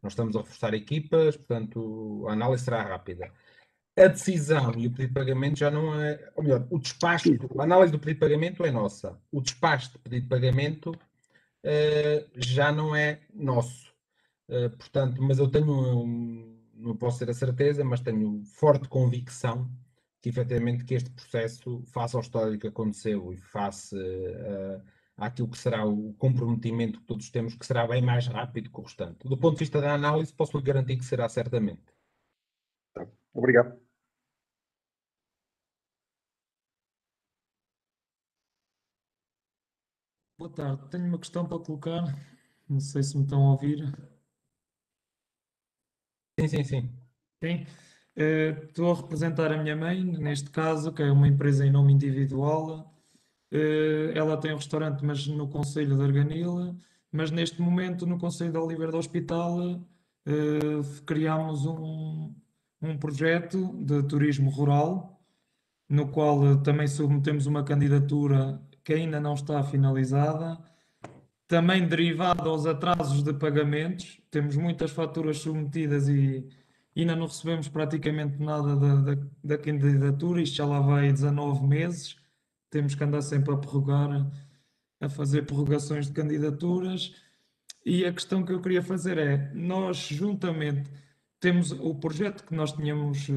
Nós estamos a reforçar equipas, portanto, a análise será rápida. A decisão e o pedido de pagamento já não é, ou melhor, o despacho, a análise do pedido de pagamento é nossa. O despacho de pedido de pagamento já não é nosso. Portanto, mas eu tenho, não posso ter a certeza, mas tenho forte convicção que efetivamente que este processo, face ao histórico que aconteceu e face àquilo que será o comprometimento que todos temos, que será bem mais rápido que o restante. Do ponto de vista da análise, posso lhe garantir que será certamente. Obrigado. Boa tarde, tenho uma questão para colocar, não sei se me estão a ouvir. Sim. Sim. Estou a representar a minha mãe, neste caso, que é uma empresa em nome individual. Ela tem um restaurante, mas no concelho de Arganil, mas neste momento no concelho de Oliveira do Hospital criámos um projeto de turismo rural, no qual também submetemos uma candidatura que ainda não está finalizada. Também derivado aos atrasos de pagamentos, temos muitas faturas submetidas e ainda não recebemos praticamente nada da candidatura, isto já lá vai 19 meses, temos que andar sempre a prorrogar, a fazer prorrogações de candidaturas. E a questão que eu queria fazer é, nós juntamente temos o projeto que nós tínhamos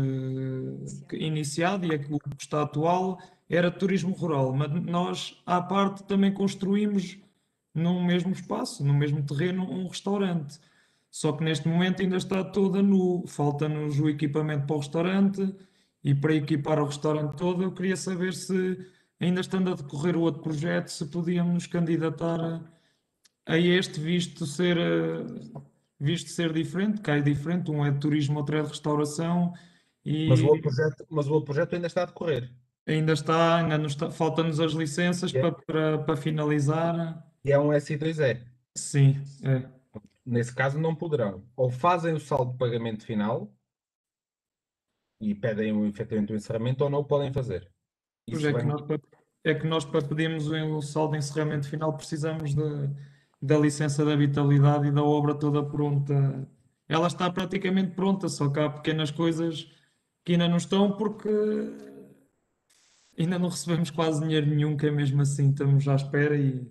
iniciado e o que está atual, era turismo rural, mas nós, à parte, também construímos num mesmo espaço, no mesmo terreno, um restaurante. Só que neste momento ainda está toda nu, falta-nos o equipamento para o restaurante e para equipar o restaurante todo, eu queria saber se, ainda estando a decorrer o outro projeto, se podíamos nos candidatar a este, visto ser diferente, que é diferente, um é de turismo, outro é de restauração, Mas e o outro projeto ainda está a decorrer. ainda nos faltam-nos as licenças E é, para finalizar. e é um SI2E. Sim, é. Nesse caso não poderão. Ou fazem o saldo de pagamento final e pedem efetivamente o encerramento, ou não o podem fazer. Pois Isso é que vem. nós para pedirmos o saldo de encerramento final precisamos da licença de habitabilidade e da obra toda pronta. Ela está praticamente pronta, só que há pequenas coisas que ainda não estão porque ainda não recebemos quase dinheiro nenhum, que é mesmo assim, estamos à espera e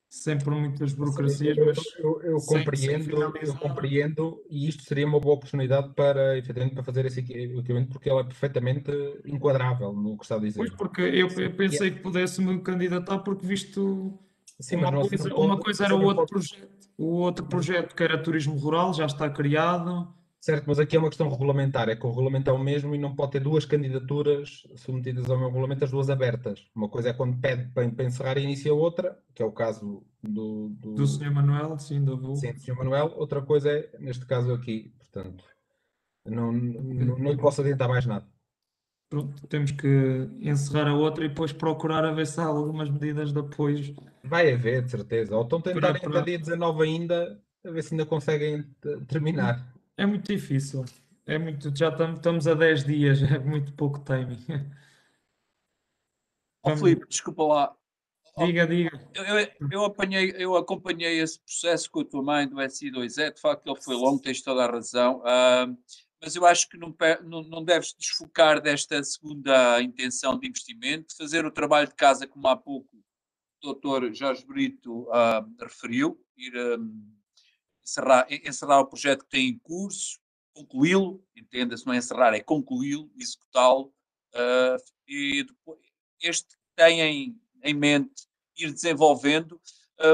sempre muitas burocracias, mas sem Eu finalizar. compreendo, e isto seria uma boa oportunidade para, efetivamente, para fazer esse equipamento, porque ele é perfeitamente enquadrável no que está a Pois, dizer. porque eu E é- pensei que pudesse me candidatar, porque visto Sim, mas não, uma coisa era você não pode. o outro projeto que era turismo rural, já está criado. Certo, mas aqui é uma questão regulamentar, é que o regulamento é o mesmo e não pode ter duas candidaturas submetidas ao meu regulamento, as duas abertas. Uma coisa é quando pede para encerrar e inicia outra, que é o caso Do Senhor Manuel, sim, da avô. sim, do Sr. Manuel, outra coisa é, neste caso aqui, portanto, não lhe posso adiantar mais nada. Pronto, temos que encerrar a outra e depois procurar a ver se há algumas medidas de apoio Vai haver, de certeza. Ou então para, tentarem até para... dia 19 ainda, a ver se ainda conseguem terminar. É muito difícil. Já estamos a 10 dias, é muito pouco timing. Ó Vamos Filipe, ver. desculpa lá. Ó, Diga. eu acompanhei esse processo com a tua mãe do SI2E, de facto ele foi longo, tens toda a razão, mas eu acho que não deves desfocar desta segunda intenção de investimento, fazer o trabalho de casa, como há pouco o doutor Jorge Brito referiu, ir encerrar o projeto que tem em curso, concluí-lo, entenda-se, não é encerrar, é concluí-lo, executá-lo, ah, e depois, este que tem em mente ir desenvolvendo,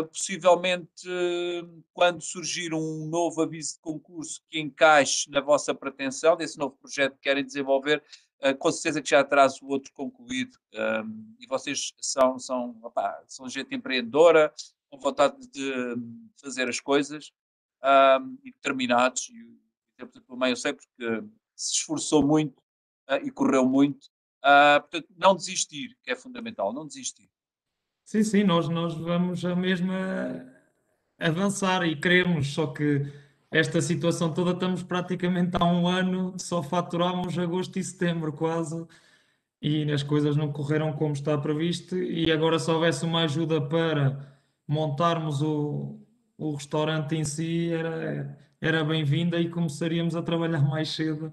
possivelmente quando surgir um novo aviso de concurso que encaixe na vossa pretensão desse novo projeto que querem desenvolver, com certeza que já traz o outro concluído, e vocês são gente empreendedora, com vontade de fazer as coisas, e determinados. E o exemplo da tua mãe eu sei porque se esforçou muito e correu muito. Portanto, não desistir, que é fundamental, não desistir. Sim, nós vamos a mesma avançar e queremos, só que esta situação toda estamos praticamente há um ano, só faturámos agosto e setembro quase, e as coisas não correram como está previsto, e agora se houvesse uma ajuda para montarmos o restaurante em si, era bem-vinda e começaríamos a trabalhar mais cedo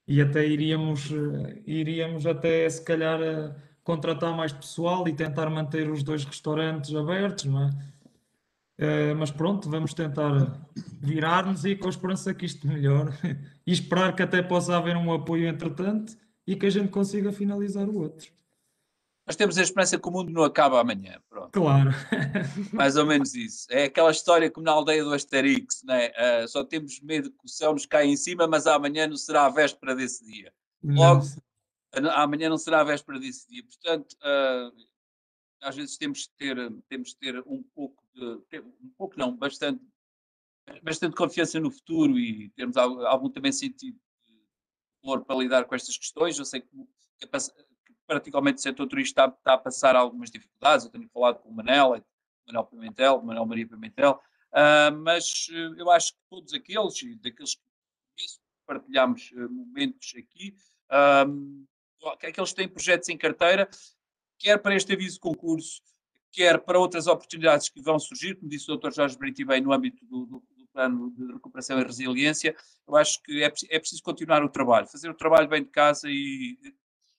e até iríamos até se calhar contratar mais pessoal e tentar manter os dois restaurantes abertos, não é? Mas pronto, vamos tentar virar-nos e com a esperança que isto melhore e esperar que até possa haver um apoio entretanto e que a gente consiga finalizar o outro. Nós temos a esperança que o mundo não acaba amanhã. Pronto. Claro. Mais ou menos isso. É aquela história como na aldeia do Asterix, né? Só temos medo que o céu nos caia em cima, mas amanhã não será a véspera desse dia. Não, Logo, amanhã não será a véspera desse dia. Portanto, às vezes temos de ter um pouco não, bastante confiança no futuro e termos algum também sentido de humor para lidar com estas questões. Eu sei que praticamente o setor turístico está a passar algumas dificuldades. Eu tenho falado com o Manuel Maria Pimentel, mas eu acho que todos aqueles, e daqueles que partilhamos momentos aqui, aqueles que têm projetos em carteira, quer para este aviso de concurso, quer para outras oportunidades que vão surgir, como disse o Dr. Jorge Brito, e bem, no âmbito do plano de recuperação e resiliência, eu acho que é preciso continuar o trabalho, fazer o trabalho bem de casa e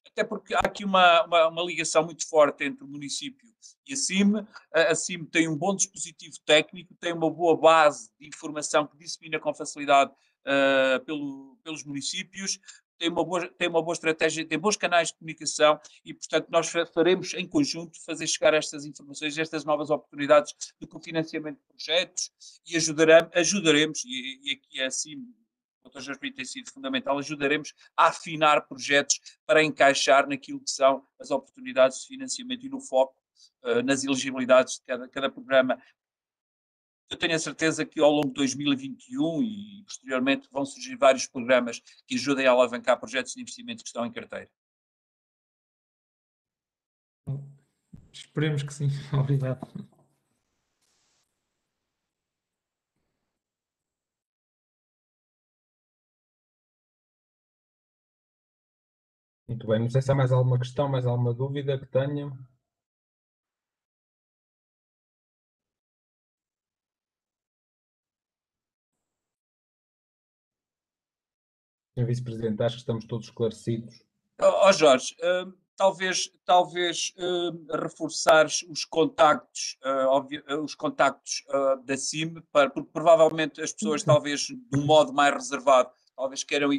até porque há aqui uma ligação muito forte entre o município e a CIM. A CIM tem um bom dispositivo técnico, tem uma boa base de informação que dissemina com facilidade pelos municípios. tem uma boa estratégia, tem bons canais de comunicação e, portanto, nós faremos em conjunto fazer chegar estas informações, estas novas oportunidades de cofinanciamento de projetos e ajudaremos, e aqui é assim, o Dr. Jorge Brito tem sido fundamental, ajudaremos a afinar projetos para encaixar naquilo que são as oportunidades de financiamento e no foco nas elegibilidades de cada programa. Eu tenho a certeza que ao longo de 2021 e posteriormente vão surgir vários programas que ajudem a alavancar projetos de investimento que estão em carteira. Esperemos que sim. Obrigado. Muito bem, não sei se há mais alguma questão, mais alguma dúvida que tenham. Sr. Vice-Presidente, acho que estamos todos esclarecidos. Jorge, talvez reforçares os contactos, da CIM, porque provavelmente as pessoas, talvez de um modo mais reservado, talvez queiram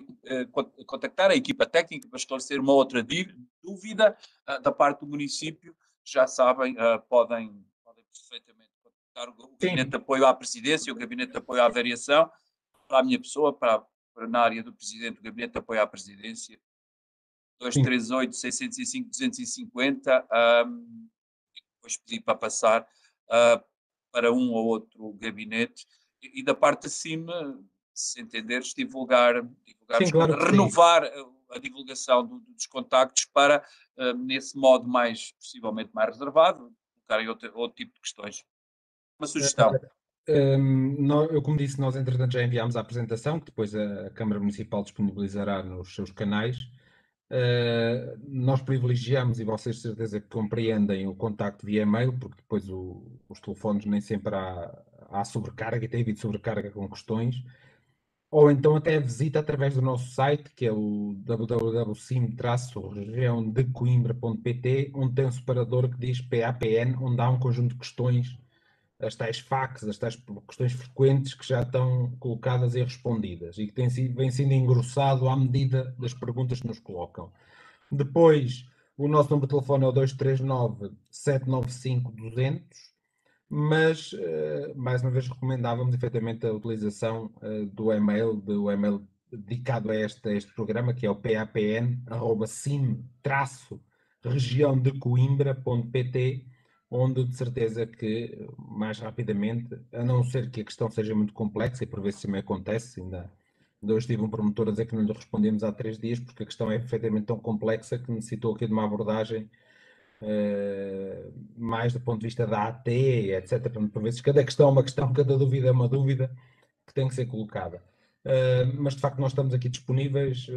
contactar a equipa técnica para esclarecer uma outra dúvida da parte do município. Já sabem, podem perfeitamente contactar o Gabinete de Apoio à Presidência, o Gabinete de Apoio à Variação, para a minha pessoa, na área do Presidente, o Gabinete de Apoio à Presidência, 238-605-250, depois pedi para passar para um ou outro gabinete, e da parte de cima, se entenderes, divulgar Sim, claro que renovar a divulgação dos contactos para, nesse modo possivelmente mais reservado, colocarem outro tipo de questões. Uma sugestão. Eu, como disse, nós entretanto já enviámos a apresentação, que depois a Câmara Municipal disponibilizará nos seus canais. Nós privilegiamos, e vocês de certeza que compreendem, o contacto via e-mail, porque depois os telefones nem sempre há sobrecarga, e tem havido sobrecarga com questões, ou então até a visita através do nosso site, que é o www.sim-regiãodecoimbra.pt, onde tem um separador que diz PAPN, onde há um conjunto de questões, as tais FAQs, as tais questões frequentes que já estão colocadas e respondidas e que vem sendo engrossado à medida das perguntas que nos colocam. Depois, o nosso número de telefone é o 239-795-200, mas, mais uma vez, recomendávamos efetivamente a utilização do e-mail dedicado a este programa, que é o papn@sim-regiãodecoimbra.pt, onde de certeza que mais rapidamente, a não ser que a questão seja muito complexa, e por vezes também acontece, ainda hoje tive um promotor a dizer que não lhe respondemos há 3 dias, porque a questão é efetivamente tão complexa que necessitou aqui de uma abordagem mais do ponto de vista da AT, etc. Por vezes cada questão é uma questão, cada dúvida é uma dúvida que tem que ser colocada. Mas de facto nós estamos aqui disponíveis,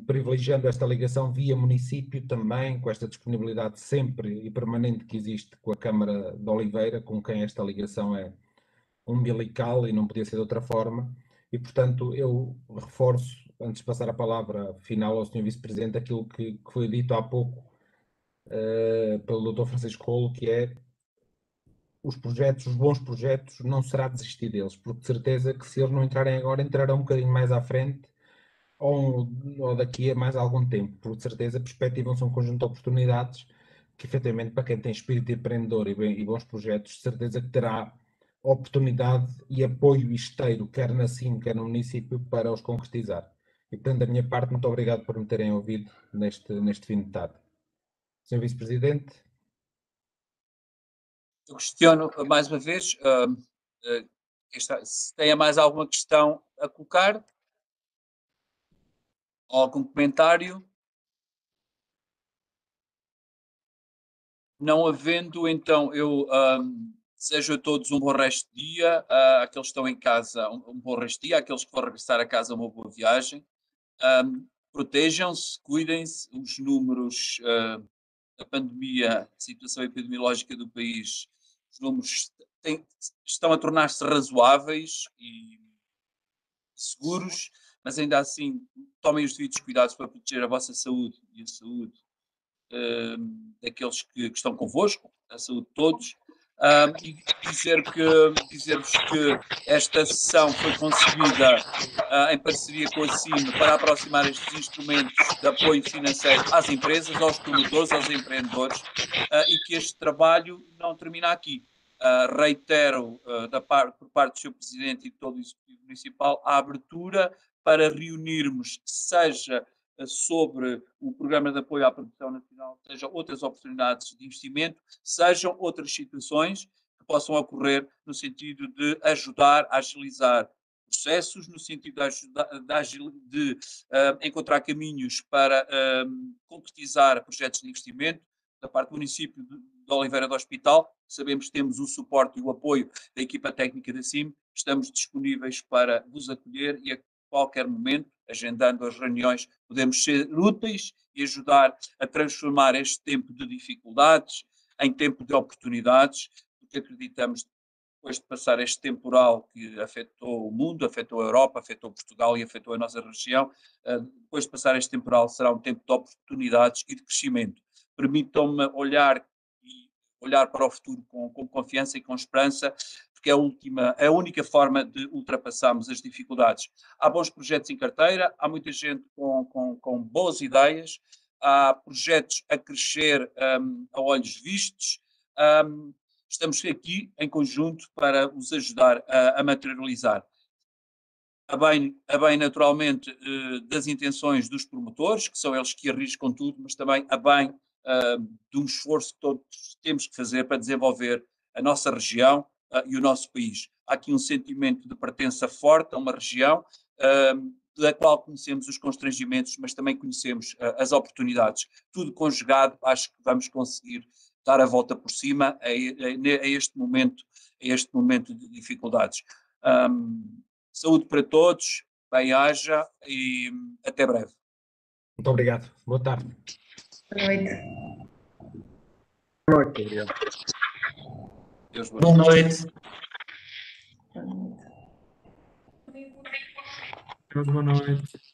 privilegiando esta ligação via município também, com esta disponibilidade sempre e permanente que existe com a Câmara de Oliveira, com quem esta ligação é umbilical e não podia ser de outra forma. E portanto eu reforço, antes de passar a palavra final ao Sr. Vice-Presidente, aquilo que foi dito há pouco pelo Dr. Francisco Rolo, que é os bons projetos, não será desistir deles, porque de certeza que se eles não entrarem agora, entrarão um bocadinho mais à frente ou daqui a mais algum tempo, porque de certeza perspectivam-se um conjunto de oportunidades que efetivamente para quem tem espírito empreendedor e bons projetos, de certeza que terá oportunidade e apoio esteiro, quer na CIM, quer no município, para os concretizar. E portanto, da minha parte, muito obrigado por me terem ouvido neste fim de tarde. Sr. Vice-Presidente. Eu questiono mais uma vez se tem mais alguma questão a colocar, ou algum comentário. Não havendo, então eu desejo a todos um bom resto de dia, aqueles que estão em casa um bom resto de dia, aqueles que vão regressar a casa uma boa viagem. Protejam-se, cuidem-se, os números da pandemia, situação epidemiológica do país, os números estão a tornar-se razoáveis e seguros, mas ainda assim tomem os devidos cuidados para proteger a vossa saúde e a saúde daqueles que estão convosco, a saúde de todos. E dizer-vos que esta sessão foi concebida em parceria com a CIM para aproximar estes instrumentos de apoio financeiro às empresas, aos promotores, aos empreendedores, e que este trabalho não termina aqui. Reitero por parte do Sr. Presidente e de todo o Executivo Municipal a abertura para reunirmos, seja sobre o Programa de Apoio à Produção Nacional, seja outras oportunidades de investimento, sejam outras situações que possam ocorrer no sentido de ajudar a agilizar processos, no sentido de encontrar caminhos para concretizar projetos de investimento. Da parte do município de Oliveira do Hospital, sabemos que temos o suporte e o apoio da equipa técnica da CIM, estamos disponíveis para vos acolher e a qualquer momento, agendando as reuniões, podemos ser úteis e ajudar a transformar este tempo de dificuldades em tempo de oportunidades, porque acreditamos, depois de passar este temporal que afetou o mundo, afetou a Europa, afetou Portugal e afetou a nossa região, depois de passar este temporal será um tempo de oportunidades e de crescimento. Permitam-me olhar para o futuro com confiança e com esperança, porque é a única forma de ultrapassarmos as dificuldades. Há bons projetos em carteira, há muita gente com boas ideias, há projetos a crescer a olhos vistos. Estamos aqui em conjunto para os ajudar a materializar. A bem naturalmente das intenções dos promotores, que são eles que arriscam tudo, mas também a bem de um esforço que todos temos que fazer para desenvolver a nossa região e o nosso país. Há aqui um sentimento de pertença forte a uma região da qual conhecemos os constrangimentos, mas também conhecemos as oportunidades. Tudo conjugado, acho que vamos conseguir dar a volta por cima a este momento de dificuldades. Saúde para todos, bem-aja e até breve. Muito obrigado. Boa tarde. Boa noite. Boa noite, obrigado. Deus, Boa noite. Boa noite. Boa noite.